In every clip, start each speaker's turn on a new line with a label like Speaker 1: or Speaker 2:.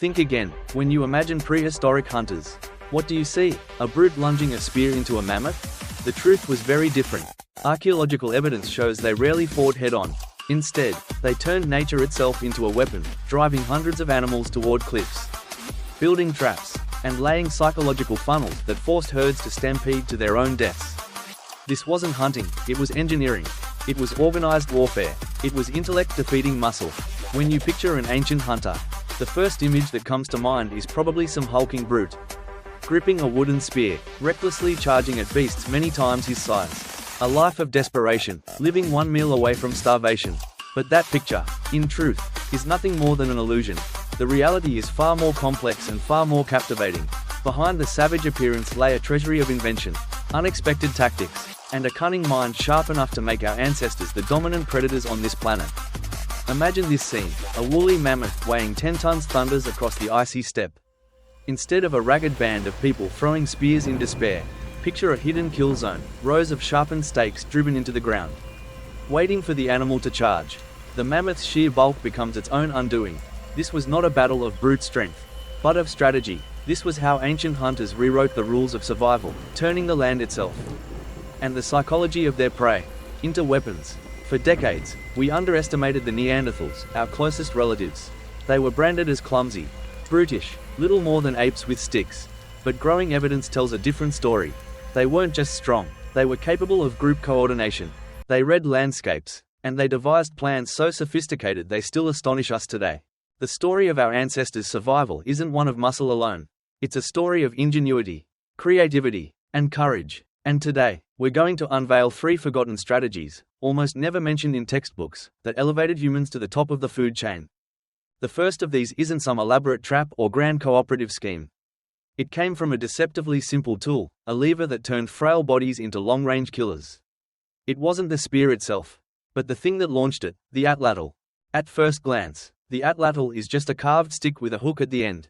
Speaker 1: Think again, when you imagine prehistoric hunters. What do you see? A brute lunging a spear into a mammoth? The truth was very different. Archaeological evidence shows they rarely fought head-on. Instead, they turned nature itself into a weapon, driving hundreds of animals toward cliffs, building traps, and laying psychological funnels that forced herds to stampede to their own deaths. This wasn't hunting, it was engineering. It was organized warfare. It was intellect defeating muscle. When you picture an ancient hunter, the first image that comes to mind is probably some hulking brute, gripping a wooden spear, recklessly charging at beasts many times his size. A life of desperation, living one meal away from starvation. But that picture, in truth, is nothing more than an illusion. The reality is far more complex and far more captivating. Behind the savage appearance lay a treasury of invention, unexpected tactics, and a cunning mind sharp enough to make our ancestors the dominant predators on this planet. Imagine this scene: a woolly mammoth weighing 10 tons thunders across the icy steppe. Instead of a ragged band of people throwing spears in despair, picture a hidden kill zone, rows of sharpened stakes driven into the ground, waiting for the animal to charge. The mammoth's sheer bulk becomes its own undoing. This was not a battle of brute strength, but of strategy. This was how ancient hunters rewrote the rules of survival, turning the land itself and the psychology of their prey into weapons. For decades, we underestimated the Neanderthals, our closest relatives. They were branded as clumsy, brutish, little more than apes with sticks. But growing evidence tells a different story. They weren't just strong, they were capable of group coordination. They read landscapes, and they devised plans so sophisticated they still astonish us today. The story of our ancestors' survival isn't one of muscle alone. It's a story of ingenuity, creativity, and courage. And today, we're going to unveil 3 forgotten strategies, almost never mentioned in textbooks, that elevated humans to the top of the food chain. The first of these isn't some elaborate trap or grand cooperative scheme. It came from a deceptively simple tool, a lever that turned frail bodies into long-range killers. It wasn't the spear itself, but the thing that launched it, the Atlatl. At first glance, the Atlatl is just a carved stick with a hook at the end.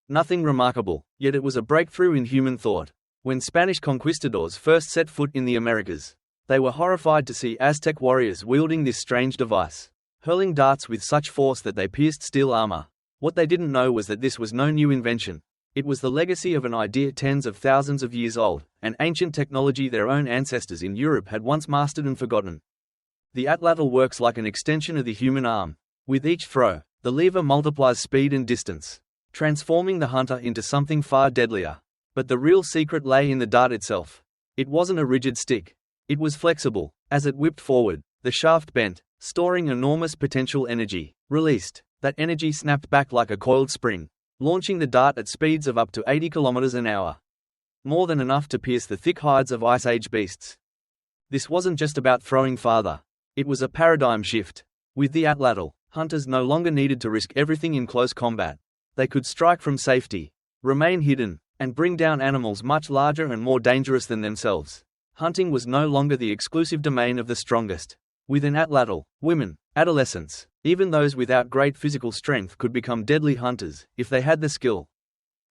Speaker 1: Nothing remarkable, yet it was a breakthrough in human thought. When Spanish conquistadors first set foot in the Americas, they were horrified to see Aztec warriors wielding this strange device, hurling darts with such force that they pierced steel armor. What they didn't know was that this was no new invention. It was the legacy of an idea tens of thousands of years old, an ancient technology their own ancestors in Europe had once mastered and forgotten. The Atlatl works like an extension of the human arm. With each throw, the lever multiplies speed and distance, transforming the hunter into something far deadlier. But the real secret lay in the dart itself. It wasn't a rigid stick. It was flexible. As it whipped forward, the shaft bent, storing enormous potential energy. Released, that energy snapped back like a coiled spring, launching the dart at speeds of up to 80 kilometers an hour. More than enough to pierce the thick hides of Ice Age beasts. This wasn't just about throwing farther. It was a paradigm shift. With the Atlatl, hunters no longer needed to risk everything in close combat. They could strike from safety, remain hidden, and bring down animals much larger and more dangerous than themselves. Hunting was no longer the exclusive domain of the strongest. With an Atlatl, women, adolescents, even those without great physical strength could become deadly hunters, if they had the skill.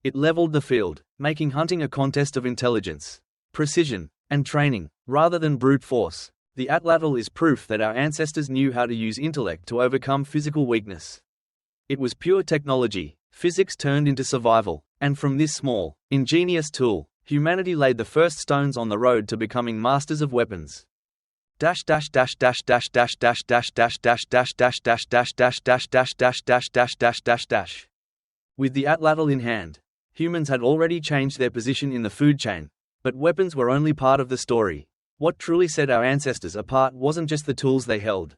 Speaker 1: It leveled the field, making hunting a contest of intelligence, precision, and training, rather than brute force. The Atlatl is proof that our ancestors knew how to use intellect to overcome physical weakness. It was pure technology, physics turned into survival. And from this small, ingenious tool, humanity laid the first stones on the road to becoming masters of weapons. With the Atlatl in hand, humans had already changed their position in the food chain, but weapons were only part of the story. What truly set our ancestors apart wasn't just the tools they held,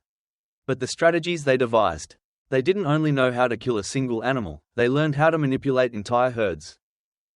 Speaker 1: but the strategies they devised. They didn't only know how to kill a single animal, they learned how to manipulate entire herds.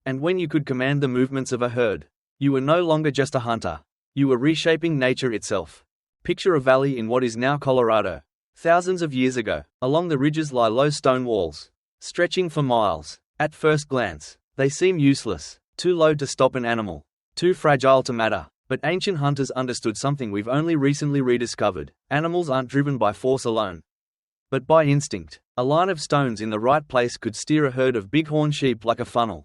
Speaker 1: And when you could command the movements of a herd, you were no longer just a hunter. You were reshaping nature itself. Picture a valley in what is now Colorado. Thousands of years ago, along the ridges lie low stone walls, stretching for miles. At first glance, they seem useless, too low to stop an animal, too fragile to matter. But ancient hunters understood something we've only recently rediscovered. Animals aren't driven by force alone, but by instinct. A line of stones in the right place could steer a herd of bighorn sheep like a funnel,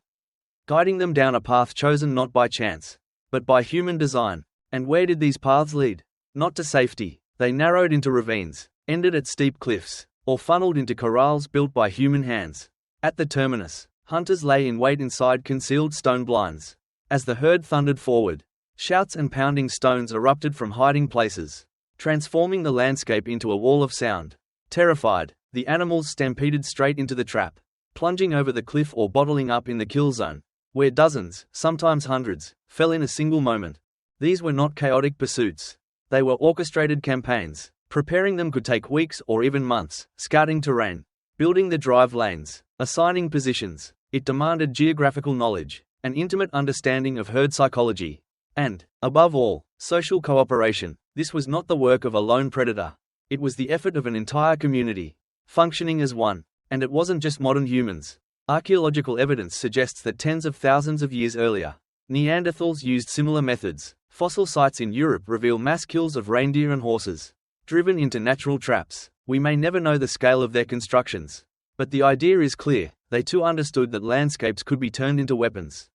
Speaker 1: guiding them down a path chosen not by chance, but by human design. And where did these paths lead? Not to safety. They narrowed into ravines, ended at steep cliffs, or funneled into corrals built by human hands. At the terminus, hunters lay in wait inside concealed stone blinds. As the herd thundered forward, shouts and pounding stones erupted from hiding places, transforming the landscape into a wall of sound. Terrified, the animals stampeded straight into the trap, plunging over the cliff or bottling up in the kill zone, where dozens, sometimes hundreds, fell in a single moment. These were not chaotic pursuits. They were orchestrated campaigns. Preparing them could take weeks or even months, scouting terrain, building the drive lanes, assigning positions. It demanded geographical knowledge, an intimate understanding of herd psychology, and, above all, social cooperation. This was not the work of a lone predator. It was the effort of an entire community, functioning as one. And it wasn't just modern humans. Archaeological evidence suggests that tens of thousands of years earlier, Neanderthals used similar methods. Fossil sites in Europe reveal mass kills of reindeer and horses, driven into natural traps. We may never know the scale of their constructions, but the idea is clear. They too understood that landscapes could be turned into weapons.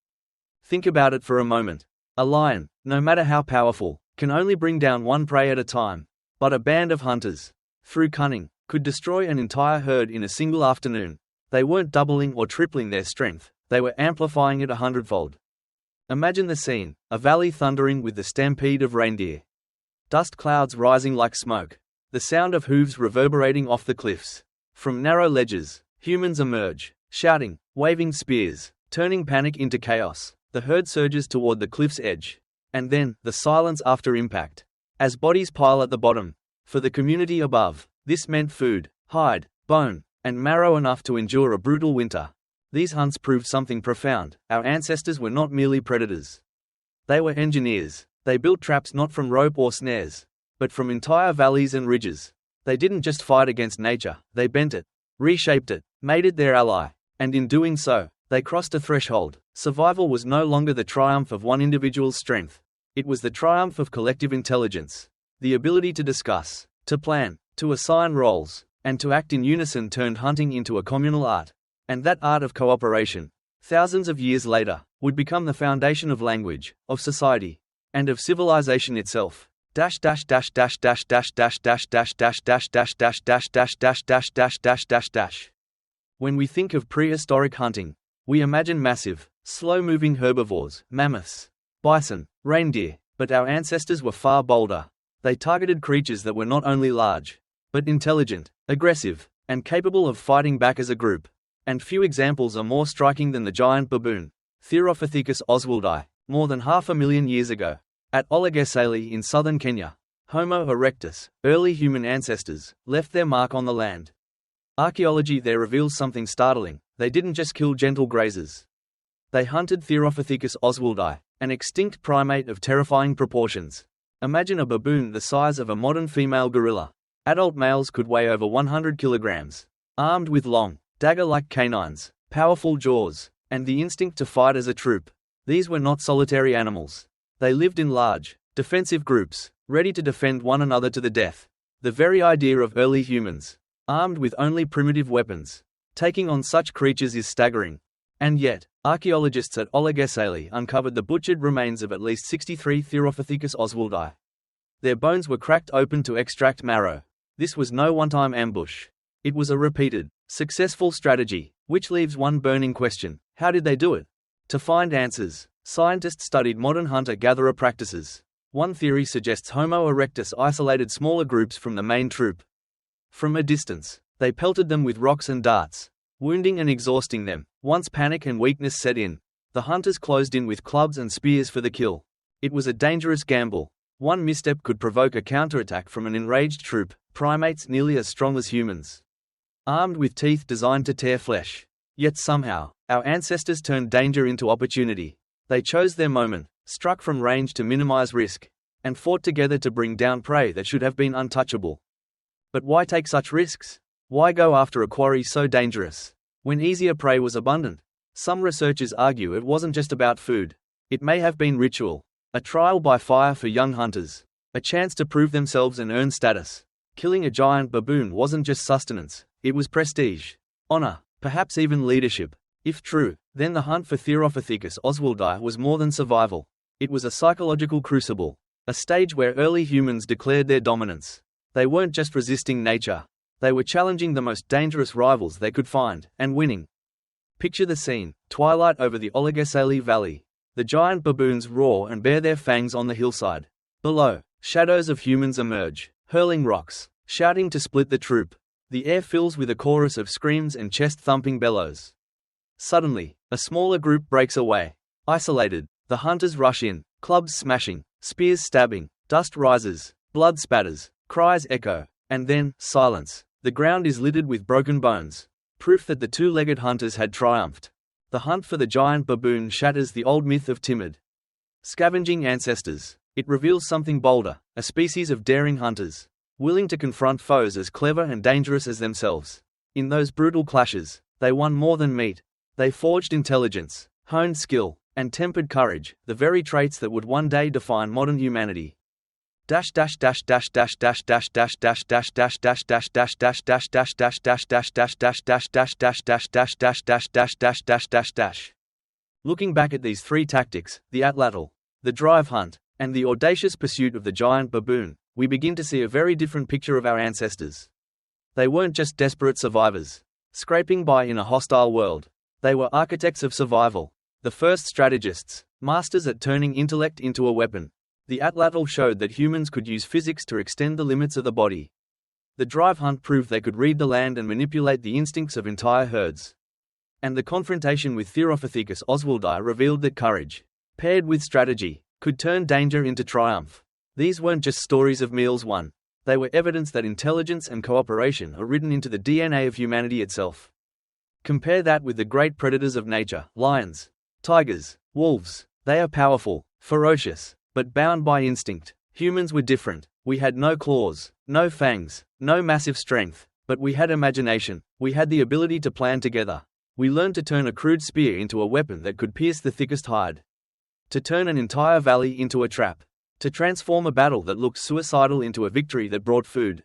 Speaker 1: Think about it for a moment. A lion, no matter how powerful, can only bring down one prey at a time. But a band of hunters, through cunning, could destroy an entire herd in a single afternoon. They weren't doubling or tripling their strength, they were amplifying it 100-fold. Imagine the scene, a valley thundering with the stampede of reindeer. Dust clouds rising like smoke, the sound of hooves reverberating off the cliffs. From narrow ledges, humans emerge, shouting, waving spears, turning panic into chaos. The herd surges toward the cliff's edge. And then, the silence after impact. As bodies pile at the bottom. For the community above, this meant food, hide, bone, and marrow enough to endure a brutal winter. These hunts proved something profound. Our ancestors were not merely predators. They were engineers. They built traps not from rope or snares, but from entire valleys and ridges. They didn't just fight against nature, they bent it, reshaped it, made it their ally. And in doing so, they crossed a threshold. Survival was no longer the triumph of one individual's strength. It was the triumph of collective intelligence. The ability to discuss, to plan, to assign roles, and to act in unison turned hunting into a communal art. And that art of cooperation, thousands of years later, would become the foundation of language, of society, and of civilization itself. When we think of prehistoric hunting, we imagine massive, slow-moving herbivores, mammoths, bison, reindeer, but our ancestors were far bolder. They targeted creatures that were not only large, but intelligent, aggressive, and capable of fighting back as a group. And few examples are more striking than the giant baboon, Erectus oswaldi, more than 500,000 years ago. At Olegesale in southern Kenya, Homo erectus, early human ancestors, left their mark on the land. Archaeology there reveals something startling. They didn't just kill gentle grazers. They hunted Erectus oswaldi, an extinct primate of terrifying proportions. Imagine a baboon the size of a modern female gorilla. Adult males could weigh over 100 kilograms, armed with long, dagger-like canines, powerful jaws, and the instinct to fight as a troop. These were not solitary animals. They lived in large, defensive groups, ready to defend one another to the death. The very idea of early humans, armed with only primitive weapons, taking on such creatures is staggering. And yet, archaeologists at Olegesale uncovered the butchered remains of at least 63 Erectus oswaldi. Their bones were cracked open to extract marrow. This was no one-time ambush. It was a repeated, successful strategy, which leaves one burning question: how did they do it? To find answers, scientists studied modern hunter-gatherer practices. One theory suggests Homo erectus isolated smaller groups from the main troop. From a distance, they pelted them with rocks and darts, wounding and exhausting them. Once panic and weakness set in, the hunters closed in with clubs and spears for the kill. It was a dangerous gamble. One misstep could provoke a counterattack from an enraged troop, primates nearly as strong as humans, armed with teeth designed to tear flesh. Yet somehow, our ancestors turned danger into opportunity. They chose their moment, struck from range to minimize risk, and fought together to bring down prey that should have been untouchable. But why take such risks? Why go after a quarry so dangerous, when easier prey was abundant? Some researchers argue it wasn't just about food. It may have been ritual, a trial by fire for young hunters, a chance to prove themselves and earn status. Killing a giant baboon wasn't just sustenance, it was prestige, honor, perhaps even leadership. If true, then the hunt for Erectus oswaldi was more than survival. It was a psychological crucible, a stage where early humans declared their dominance. They weren't just resisting nature, they were challenging the most dangerous rivals they could find, and winning. Picture the scene: twilight over the Oligocele Valley. The giant baboons roar and bare their fangs on the hillside. Below, shadows of humans emerge, hurling rocks, shouting to split the troop. The air fills with a chorus of screams and chest-thumping bellows. Suddenly, a smaller group breaks away. Isolated, the hunters rush in, clubs smashing, spears stabbing, dust rises, blood spatters, cries echo, and then, silence. The ground is littered with broken bones. Proof that the two-legged hunters had triumphed. The hunt for the giant baboon shatters the old myth of timid, scavenging ancestors. It reveals something bolder, a species of daring hunters, willing to confront foes as clever and dangerous as themselves. In those brutal clashes, they won more than meat. They forged intelligence, honed skill, and tempered courage, the very traits that would one day define modern humanity. Looking back at these three tactics, the Atlatl, the drive hunt, and the audacious pursuit of the giant baboon, we begin to see a very different picture of our ancestors. They weren't just desperate survivors, scraping by in a hostile world. They were architects of survival, the first strategists, masters at turning intellect into a weapon. The Atlatl showed that humans could use physics to extend the limits of the body. The drive hunt proved they could read the land and manipulate the instincts of entire herds. And the confrontation with Theropithecus oswaldi revealed that courage, paired with strategy, could turn danger into triumph. These weren't just stories of meals won. They were evidence that intelligence and cooperation are written into the DNA of humanity itself. Compare that with the great predators of nature: lions, tigers, wolves. They are powerful, ferocious, but bound by instinct. Humans were different. We had no claws, no fangs, no massive strength, but we had imagination. We had the ability to plan together. We learned to turn a crude spear into a weapon that could pierce the thickest hide. To turn an entire valley into a trap. To transform a battle that looked suicidal into a victory that brought food,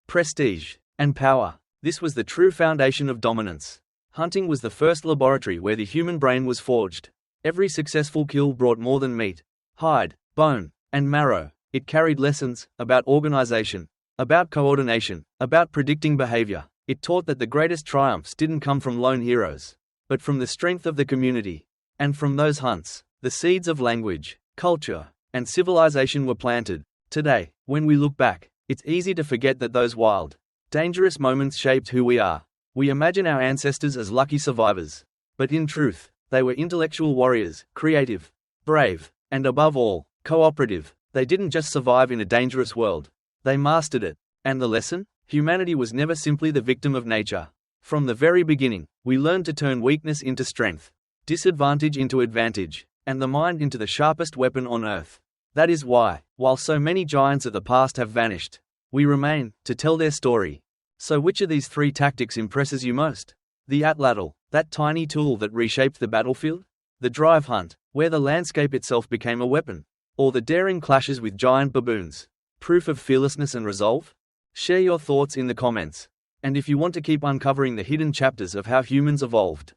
Speaker 1: prestige, and power. This was the true foundation of dominance. Hunting was the first laboratory where the human brain was forged. Every successful kill brought more than meat, hide, bone, and marrow. It carried lessons about organization, about coordination, about predicting behavior. It taught that the greatest triumphs didn't come from lone heroes, but from the strength of the community. And from those hunts, the seeds of language, culture, and civilization were planted. Today, when we look back, it's easy to forget that those wild, dangerous moments shaped who we are. We imagine our ancestors as lucky survivors. But in truth, they were intellectual warriors, creative, brave, and above all, cooperative. They didn't just survive in a dangerous world. They mastered it. And the lesson? Humanity was never simply the victim of nature. From the very beginning, we learned to turn weakness into strength, disadvantage into advantage, and the mind into the sharpest weapon on earth. That is why, while so many giants of the past have vanished, we remain, to tell their story. So which of these three tactics impresses you most? The Atlatl, that tiny tool that reshaped the battlefield? The drive hunt, where the landscape itself became a weapon? Or the daring clashes with giant baboons, proof of fearlessness and resolve? Share your thoughts in the comments. And if you want to keep uncovering the hidden chapters of how humans evolved,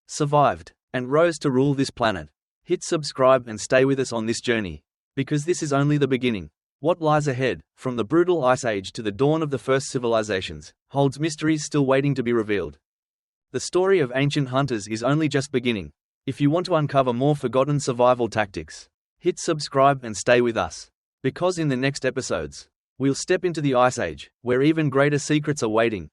Speaker 1: survived, and rose to rule this planet, hit subscribe and stay with us on this journey. Because this is only the beginning. What lies ahead, from the brutal Ice Age to the dawn of the first civilizations, holds mysteries still waiting to be revealed. The story of ancient hunters is only just beginning. If you want to uncover more forgotten survival tactics, hit subscribe and stay with us. Because in the next episodes, we'll step into the Ice Age, where even greater secrets are waiting.